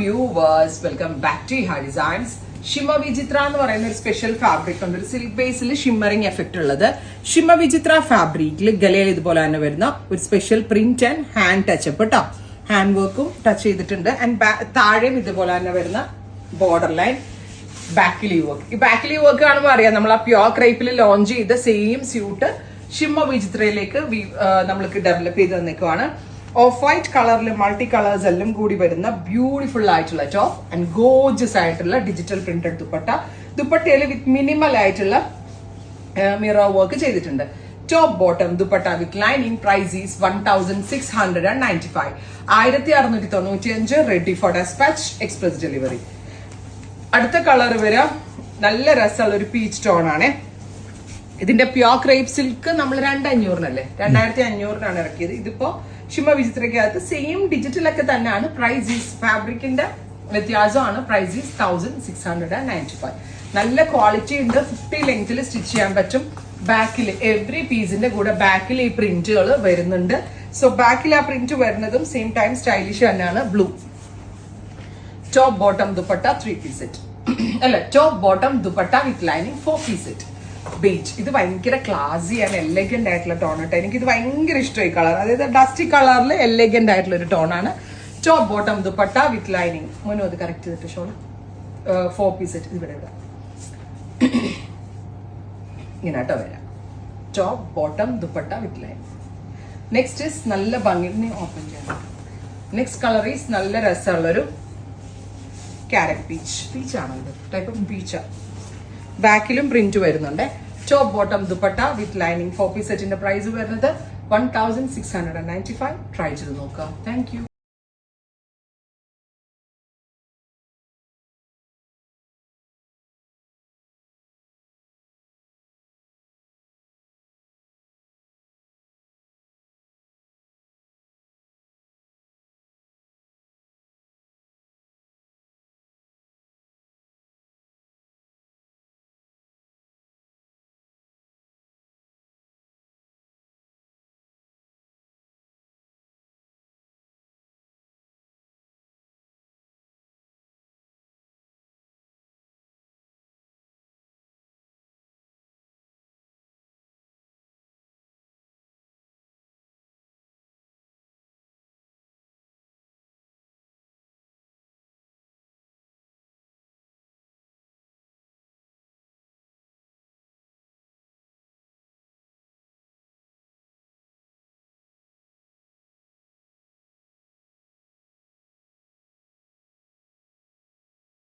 Viewers, welcome back to ഹാ designs. Shima വിചിത്ര എന്ന് പറയുന്ന ഒരു സ്പെഷ്യൽ ഫാബ്രിക് ഉണ്ട്, ഒരു സിൽക്ക് ബേസിൽ ഷിമ്മറിംഗ് എഫക്ട് ഉള്ളത്. ഷിമ വിചിത്ര ഫാബ്രിക്കിൽ ഗലയിൽ ഇതുപോലെ തന്നെ വരുന്ന ഒരു special print and hand touch up കേട്ടോ. ഹാൻഡ് വർക്കും ടച്ച് ചെയ്തിട്ടുണ്ട്. ആൻഡ് താഴെയും ഇതുപോലെ തന്നെ വരുന്ന ബോർഡർ ലൈൻ, ബാക്കിലി വർക്ക്. ഈ ബാക്കിലി വർക്ക് കാണുമ്പോൾ അറിയാം, നമ്മൾ ആ പ്യോർ ക്രൈപ്പിൽ ലോഞ്ച് ചെയ്ത സെയിം സ്യൂട്ട് ഷിമ വിചിത്രയിലേക്ക് നമ്മൾക്ക് ഡെവലപ്പ് ചെയ്ത് തന്നേക്കുവാണ്. ഓഫ് വൈറ്റ് കളറിൽ മൾട്ടി കളേഴ്സ് എല്ലാം കൂടി വരുന്ന ബ്യൂട്ടിഫുൾ ആയിട്ടുള്ള ടോപ്പ് ആൻഡ് ഗോർജസ് ആയിട്ടുള്ള ഡിജിറ്റൽ പ്രിന്റഡ് ദുപ്പട്ട. ദുപ്പട്ടയിൽ വിത്ത് മിനിമൽ ആയിട്ടുള്ള മിറർ വർക്ക് ചെയ്തിട്ടുണ്ട്. Top bottom dupatta with lining. Price is 1695. 1695. Ready for dispatch, express delivery. അടുത്ത കളർ വരാം, നല്ല രസമുള്ള ഒരു പീച്ച് ടോൺ ആണ്. ഇതിന്റെ പ്യോർ ക്രേപ്പ് സിൽക്ക് നമ്മൾ 2500 2500 ഇറക്കിയത്. ഇതിപ്പോ ഷിമ വിചിത്രയ്ക്കകത്ത് സെയിം ഡിജിറ്റലൊക്കെ തന്നെയാണ്. പ്രൈസ് ഈസ് ഫാബ്രിക്കിന്റെ വ്യത്യാസമാണ്. Price is 1695. നല്ല ക്വാളിറ്റി ഉണ്ട്. 50 ലെങ്ത്തിൽ സ്റ്റിച്ച് ചെയ്യാൻ പറ്റും. ബാക്കിൽ എവറി പീസിന്റെ കൂടെ ബാക്കിൽ ഈ പ്രിന്റുകൾ വരുന്നുണ്ട്. സോ ബാക്കിൽ ആ പ്രിന്റ് വരുന്നതും സെയിം ടൈം സ്റ്റൈലിഷ് തന്നെയാണ്. Blue top bottom dupatta 3 piece set അല്ല, top bottom dupatta with lining 4 piece set. Beige, ഇത് ഭയങ്കര ക്ലാസി ആൻഡ് എലഗന്റ് ആയിട്ടുള്ള ടോൺ ആയിട്ട് എനിക്ക് ഇത് ഭയങ്കര ഇഷ്ടമായി. കളർ അതായത് ഡസ്റ്റി കളറിൽ എലഗന്റ് ആയിട്ടുള്ള ഒരു ടോണാണ്. Top bottom dupatta with lining. മുന്നോ അത് കറക്റ്റ് ചെയ്തിട്ട് ഷോൾ 4 പീസ് സെറ്റ്. ഇവിടെ ഇവിടെ ഇങ്ങനെ കേട്ടോ വരാം. Top bottom dupatta with line. Next is നല്ല ഭംഗി ഓപ്പൺ ചെയ്യാം. നെക്സ്റ്റ് കളർ ഈസ് നല്ല രസമുള്ളൊരു ക്യാരറ്റ് പീച്ചാണ്. ഇത് ടൈപ്പ് ഓഫ് പീച്ചാണ്. ബാക്കിലും പ്രിന്റ് വരുന്നുണ്ട്. Top bottom dupatta with lining 4 piece സെറ്റിന്റെ പ്രൈസ് വരുന്നത് 1695. ട്രൈ ചെയ്ത് നോക്കാം. Thank U.